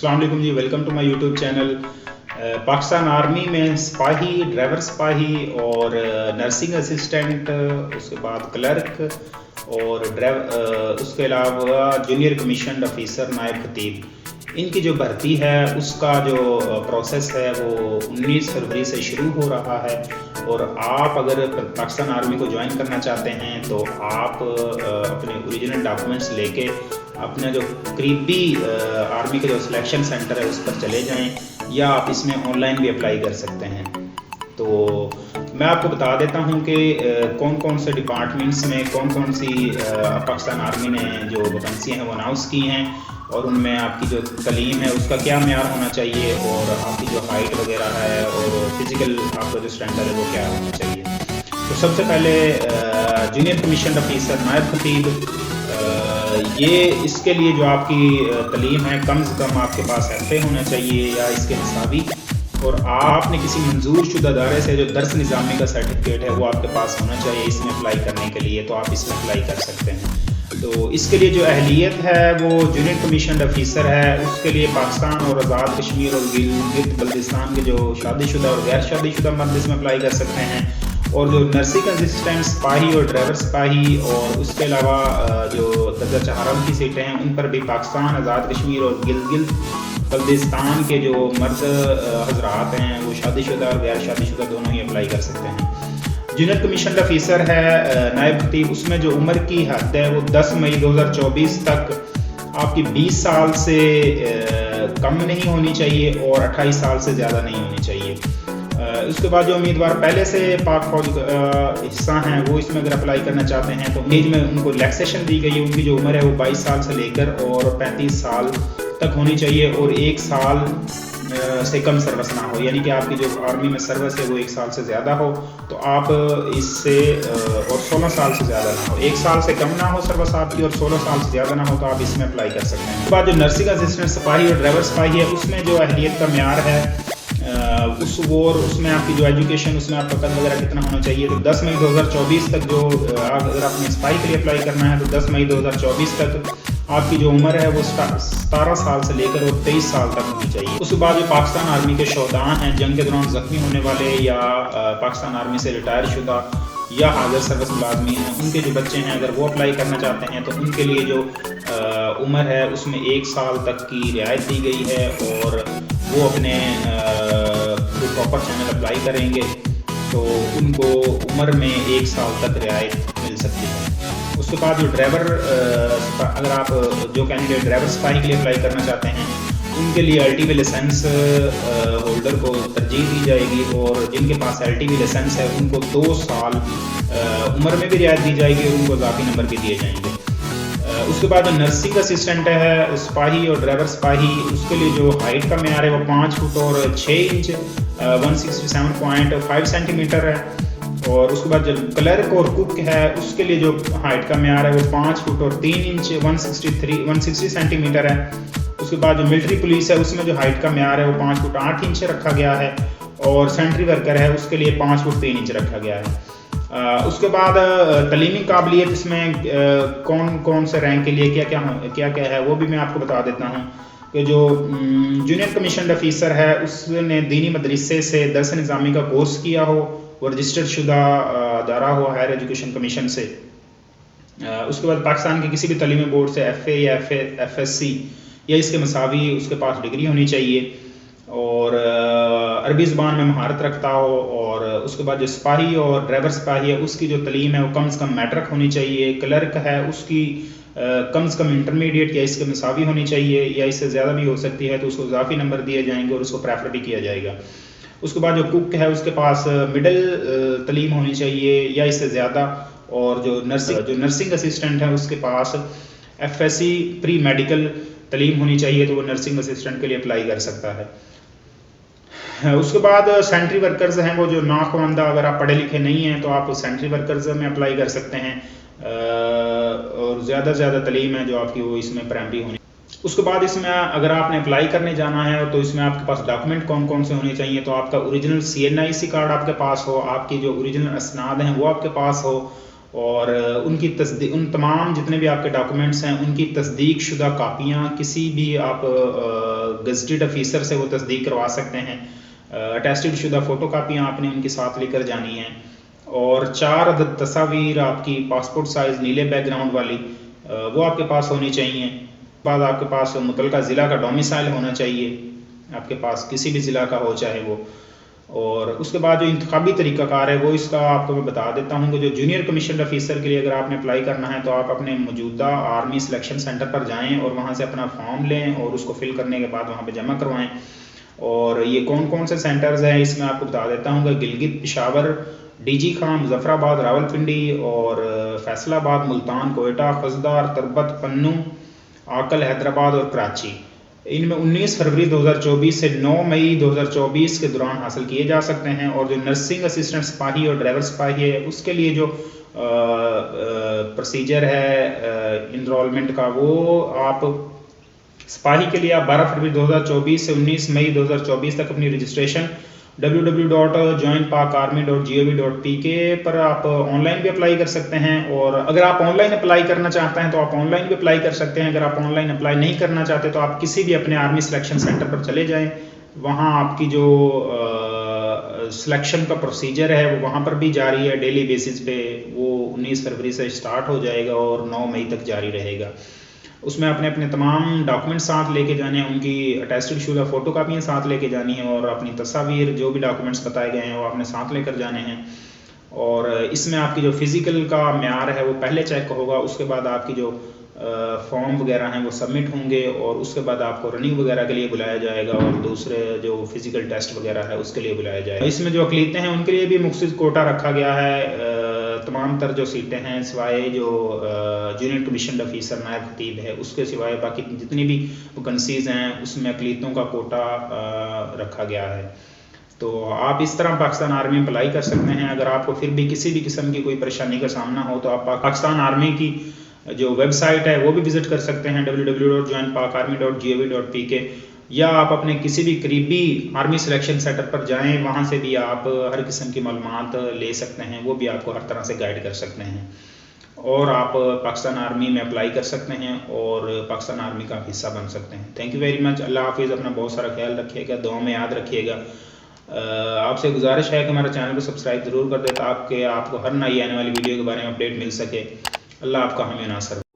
अस्सलाम वालेकुम जी, welcome to my YouTube channel. Pakistan army में सिपाही, ड्राइवर सिपाही और नर्सिंग असिस्टेंट, उसके बाद क्लर्क और उसके अलावा जूनियर कमीशन ऑफिसर, नायब खतीब, इनकी जो भर्ती है उसका जो प्रोसेस है वो 19 फरवरी से शुरू हो रहा है। और आप अगर पाकिस्तान आर्मी को ज्वाइन करना चाहते हैं तो आप अपने ओरिजिनल डॉक्यूमेंट्स लेके अपने जो करीबी आर्मी का जो सिलेक्शन सेंटर है उस पर चले जाएं, या आप इसमें ऑनलाइन भी अप्लाई कर सकते हैं। तो मैं आपको बता देता हूं कि कौन कौन से डिपार्टमेंट्स में कौन कौन सी पाकिस्तान आर्मी ने जो वैकेंसी हैं वो अनाउंस की हैं, और उनमें आपकी जो तलीम है उसका क्या मेयार होना चाहिए, और आपकी जो हाइट वगैरह है और फिज़िकल आपका जो स्टैंडर्ड है वो क्या होना चाहिए। तो सबसे पहले जूनियर कमीशन ऑफिसर, नायब खतीब, ये इसके लिए जो आपकी तलीम है कम से कम आपके पास FA होना चाहिए या इसके मुसावी, और आपने किसी मंजूर शुदा इदारे से जो दर्स निज़ामी का सर्टिफिकेट है वो आपके पास होना चाहिए इसमें अप्लाई करने के लिए। तो आप इसमें अप्लाई कर सकते हैं। तो इसके लिए जो अहलियत है वो जूनियर कमीशन ऑफिसर है, उसके लिए पाकिस्तान और आज़ाद कश्मीर और गिलगित बल्तिस्तान के जो शादीशुदा और गैर शादीशुदा मर्द इसमें अप्लाई कर सकते हैं। और जो नर्सिंग असिस्टेंट सिपाही और ड्राइवर सिपाही, और उसके अलावा जो दर्जा 4 की सीटें हैं उन पर भी पाकिस्तान, आज़ाद कश्मीर और गिलगित बल्तिस्तान के जो मर्द हजरात हैं वो शादीशुदा और गैर शादीशुदा दोनों ही अप्लाई कर सकते हैं। जूनियर कमीशन ऑफिसर है नायब खतीब, उसमें जो उम्र की हद है वो 10 मई 2024 तक आपकी 20 साल से कम नहीं होनी चाहिए और 28 साल से ज़्यादा नहीं होनी चाहिए। उसके बाद जो उम्मीदवार पहले से पाक फौज हिस्सा हैं वो इसमें अगर अप्लाई करना चाहते हैं तो एज में उनको रिलैक्सेशन दी गई है। उनकी जो उम्र है वो 22 साल से लेकर और 35 साल तक होनी चाहिए, और 1 साल से कम सर्विस ना हो, यानी कि आपकी जो आर्मी में सर्विस है वो 1 साल से ज़्यादा हो तो आप इससे, और 16 साल से ज़्यादा ना हो। 1 साल से कम ना हो सर्विस आपकी और 16 साल से ज़्यादा ना हो तो आप इसमें अप्लाई कर सकते हैं। उसके बाद जो नर्सिंग असिस्टेंट सिपाही और ड्राइवर सिपाही है उसमें जो अहलियत का म्यार है उसमें आपकी जो एजुकेशन, उसमें आपका कद वगैरह कितना होना चाहिए। तो 10 मई 2024 तक जो अगर आपने सिपाही के लिए अप्लाई करना है तो 10 मई 2024 तक आपकी जो उम्र है वो 17 साल से लेकर और 23 साल तक होनी चाहिए। उसके बाद जो पाकिस्तान आर्मी के शोहदा हैं, जंग के दौरान ज़ख्मी होने वाले या पाकिस्तान आर्मी से रिटायर शुदा या हाजिर सर्विस मुलाजमीन हैं, उनके जो बच्चे हैं अगर वो अप्लाई करना चाहते हैं तो उनके लिए जो उम्र है उसमें 1 साल तक की रियायत दी गई है, और वो अपने प्रॉपर चैनल अप्लाई करेंगे तो उनको उम्र में 1 साल तक रियायत मिल सकती है। उसके बाद जो ड्राइवर, अगर आप जो कैंडिडेट ड्राइवर सिपाही के लिए अप्लाई करना चाहते हैं उनके लिए LTV लाइसेंस होल्डर को तरजीह दी जाएगी, और जिनके पास LTV लाइसेंस है उनको 2 साल उम्र में भी रियायत दी जाएगी और उनको इजाफी नंबर भी दिए जाएंगे। उसके बाद नर्सिंग असिस्टेंट है सिपाही और ड्राइवर सिपाही, उसके लिए जो हाइट का मेयार है वो 5 फुट और 6 इंच 167.5 सेंटीमीटर है। और उसके बाद जो क्लर्क और कुक है उसके लिए जो हाइट का मेयार है वो 5 फुट और 3 इंच 160 सेंटीमीटर है। उसके बाद जो मिलिट्री पुलिस है उसमें जो हाइट का मेयार है वो 5 फुट 8 इंच रखा गया है, और सेंट्री वर्कर है उसके लिए 5 फुट 3 इंच रखा गया है। उसके बाद तलीमी काबिलियत, इसमें कौन कौन से रैंक के लिए क्या क्या है वो भी मैं आपको बता देता हूँ कि जो जूनियर कमीशन ऑफिसर है उसने दीनी मदरसे से दर्स निज़ामी का कोर्स किया हो और रजिस्टर्ड शुदा अदारा हो हायर एजुकेशन कमीशन से। उसके बाद पाकिस्तान के किसी भी तलीमी बोर्ड से FA या FSC या इसके मसावी उसके पास डिग्री होनी चाहिए, और अरबी ज़ुबान में महारत रखता हो। और उसके बाद जो सिपाही और ड्राइवर सिपाही है उसकी जो तलीम है वो कम से कम मैट्रिक होनी चाहिए। क्लर्क है उसकी कम से कम इंटरमीडिएट या इसके मसावी होनी चाहिए, या इससे ज़्यादा भी हो सकती है तो उसको इजाफी नंबर दिए जाएंगे और उसको प्रेफर भी किया जाएगा। उसके बाद जो कुक है उसके पास मिडिल तलीम होनी चाहिए या इससे ज़्यादा, और जो नर्सिंग असिस्टेंट है उसके पास FSC प्री मेडिकल तलीम होनी चाहिए, तो वो नर्सिंग असिस्टेंट के लिए अप्लाई कर सकता है। उसके बाद सेंट्री वर्कर्स हैं, वो जो नाख्वानदा, अगर आप पढ़े लिखे नहीं हैं तो आप सेंट्री वर्कर्स में अप्लाई कर सकते हैं, और ज़्यादा से ज़्यादा तलीम है जो आपकी वो इसमें प्राइमरी होनी। उसके बाद इसमें अगर आपने अप्लाई करने जाना है तो इसमें आपके पास डॉक्यूमेंट कौन कौन से होने चाहिए, तो आपका ओरिजिनल CNIC कार्ड आपके पास हो, आपकी जो ओरिजिनल असनाद हैं वो आपके पास हो, اور ان تمام جتنے بھی آپ کے ڈاکومنٹس ہیں ان کی تصدیق شدہ کاپیاں کسی بھی آپ گزٹڈ آفیسر سے وہ تصدیق کروا سکتے ہیں. اٹیسٹڈ شدہ فوٹو کاپیاں آپ نے ان کے ساتھ لے کر جانی ہیں, اور 4 عدد تصاویر آپ کی پاسپورٹ سائز نیلے بیک گراؤنڈ والی وہ آپ کے پاس ہونی چاہیے. بعد آپ کے پاس متعلقہ ضلع کا ڈومیسائل ہونا چاہیے, آپ کے پاس کسی بھی ضلع کا ہو چاہے وہ. اور اس کے بعد جو انتخابی طریقہ کار ہے وہ اس کا آپ کو میں بتا دیتا ہوں کہ جو جونیئر کمیشنڈ آفیسر کے لیے اگر آپ نے اپلائی کرنا ہے تو آپ اپنے موجودہ آرمی سلیکشن سینٹر پر جائیں اور وہاں سے اپنا فارم لیں اور اس کو فل کرنے کے بعد وہاں پہ جمع کروائیں. اور یہ کون کون سے سینٹرز ہیں اس میں آپ کو بتا دیتا ہوں کہ گلگت پشاور, ڈی جی خان مظفر آباد راولپنڈی, اور فیصل آباد ملتان کوئٹہ خزدار تربت پنو آکل حیدرآباد اور کراچی. ان میں 19 فروری 2024 سے 9 مئی 2024 کے دوران حاصل کیے جا سکتے ہیں. اور جو نرسنگ اسسٹنٹ سپاہی اور ڈرائیور سپاہی ہے اس کے لیے جو پروسیجر ہے انرولمنٹ کا, وہ آپ سپاہی کے لیے آپ 12 فروری 2024 سے 19 مئی 2024 تک اپنی رجسٹریشن www.joinpakarmy.gov.pk پر آپ آن لائن بھی اپلائی کر سکتے ہیں. اور اگر آپ آن لائن اپلائی کرنا چاہتے ہیں تو آپ آن لائن بھی اپلائی کر سکتے ہیں. اگر آپ آن لائن اپلائی نہیں کرنا چاہتے تو آپ کسی بھی اپنے آرمی سلیکشن سینٹر پر چلے جائیں, وہاں آپ کی جو سلیکشن کا پروسیجر ہے وہ وہاں پر بھی جاری ہے ڈیلی بیسس پہ. وہ 19 فروری سے اسٹارٹ ہو جائے گا اور 9 مئی تک جاری رہے گا. اس میں اپنے تمام ڈاکومنٹ ساتھ لے کے جانے ہیں, ان کی اٹیسٹڈ شدہ فوٹو کاپیاں ساتھ لے کے جانی ہیں, اور اپنی تصاویر جو بھی ڈاکومنٹس بتائے گئے ہیں وہ آپ نے ساتھ لے کر جانے ہیں. اور اس میں آپ کی جو فزیکل کا معیار ہے وہ پہلے چیک ہوگا, اس کے بعد آپ کی جو فارم وغیرہ ہیں وہ سبمٹ ہوں گے, اور اس کے بعد آپ کو رننگ وغیرہ کے لیے بلایا جائے گا, اور دوسرے جو فزیکل ٹیسٹ وغیرہ ہے اس کے لیے بلایا جائے گا. اس میں جو اقلیتیں ہیں ان کے لیے بھی مخصوص کوٹا رکھا گیا ہے. تمام تر جو سیٹیں ہیں سوائے جو جونیئر کمیشنڈ آفیسر نائب خطیب ہے اس کے سوائے باقی جتنی بھی ویکنسیز ہیں اس میں اقلیتوں کا کوٹا رکھا گیا ہے. تو آپ اس طرح پاکستان آرمی میں اپلائی کر سکتے ہیں. اگر آپ کو پھر بھی کسی بھی قسم کی کوئی پریشانی کا سامنا ہو تو آپ پاکستان آرمی کی جو ویب سائٹ ہے وہ بھی وزٹ کر سکتے ہیں www.joinpakarmy.gov.pk, یا آپ اپنے کسی بھی قریبی آرمی سلیکشن سینٹر پر جائیں, وہاں سے بھی آپ ہر قسم کی معلومات لے سکتے ہیں, وہ بھی آپ کو ہر طرح سے گائیڈ کر سکتے ہیں. اور آپ پاکستان آرمی میں اپلائی کر سکتے ہیں اور پاکستان آرمی کا حصہ بن سکتے ہیں. Thank you very much. اللہ حافظ. اپنا بہت سارا خیال رکھیے گا, دعاؤں میں یاد رکھیے گا. آپ سے گزارش ہے کہ ہمارا چینل کو سبسکرائب ضرور کر دیں تاکہ آپ کو ہر نئی آنے والی ویڈیو کے بارے میں اپڈیٹ مل سکے. اللہ آپ کا حامی و ناصر.